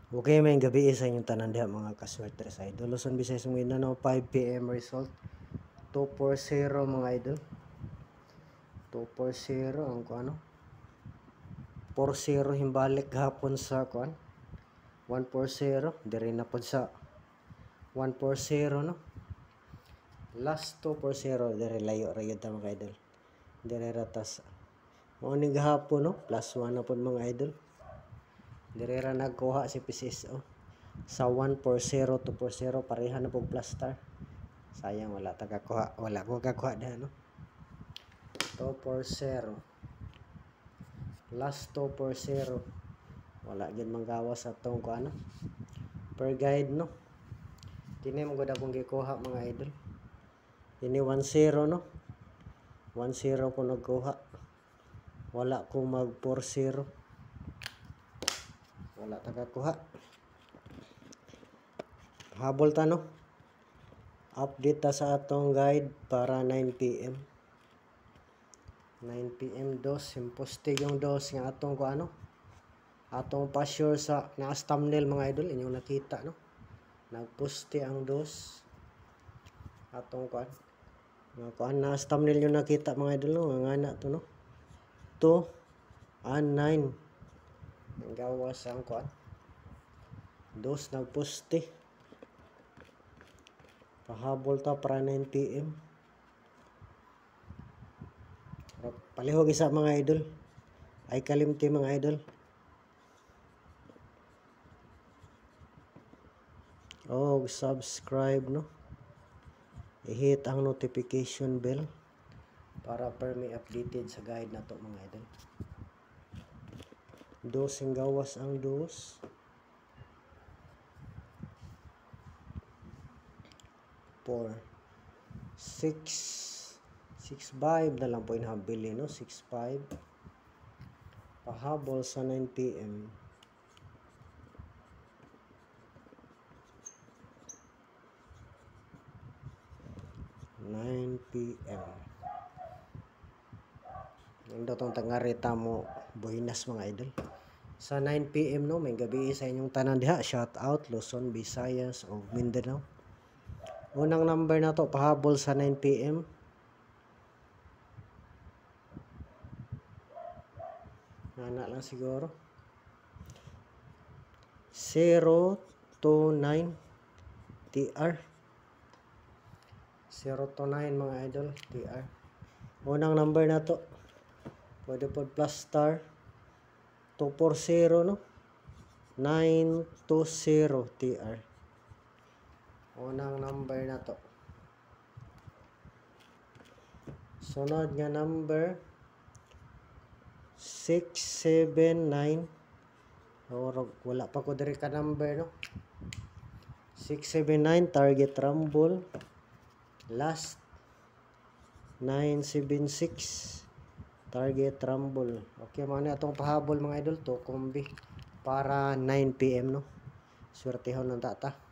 Okay, may gabi sa inyong tanan diha mga kaswerte sa idol. Luzon, Visayas, Mindanao, 5 PM result. 2-0 mga idol. 2-0 ang kuano. 4-0 himbalik hapon sa kuan. 1-0 diri na pod sa 1-0 no. Last 2-0 diri layo ra gyud ta mga idol. Diri ratas. Mao ni gahapon no, +1 na pod mga idol. Diri ra nagkuha si PCSO sa 1-0, 2-0 pareha na pog plus star. Sayang wala tagakuha, wala ko kakuha diha no. 2-0. Last 2-0. Wala gyud manggawas sa tong kuano. Per guide no. Kini mo gud akong gikuha mga idol. Ini 1-0 no. 1-0 ko nagkuha. Wala ko mag 4-0. Wala tagakuha. Habol ta no. Update ta sa atong guide para 9 PM. 9 PM dos, imposte yung dos nga atong kuano. Atong pa-sure sa naas thumbnail mga idol inyong nakita no. Nagposte ang dos. Atong kuan. Nga kuan naas thumbnail yung nakita mga idol no, nga na to no. 2 and 9. Ang gawas ang kuan. Dos nagposte. Pahabol ta para 9 PM. Palihog isa mga idol. Ay kalimti mga idol. Oh, subscribe no. I-hit ang notification bell para per may updated sa guide na to mga idol. Dos ang gawas ang dos. 4 6 6-5 na lang po inhabili no. 6-5 pahabol sa 9 PM. Nindot ang tangarita mo buhinas mga idol. Sa 9 PM no, may gabi sa inyong tanan diha. Shout out Luzon, Visayas o Mindanao. Unang number na to pahabol sa 9 PM. Nana lang siguro. 0-9 TR. 0-9 mga idol TR. Unang number na to. Pwede pod plus star. 2-0 no. 9-0 TR. Unang number na to. Sunod nga number 6-7-9. Wala pa ko diri ka number no. 6-7-9 target rumble. Last 9-7-6 target rumble. Okay, man atong pahabol mga idol to kombi para 9 PM no. Swertehon ng tata.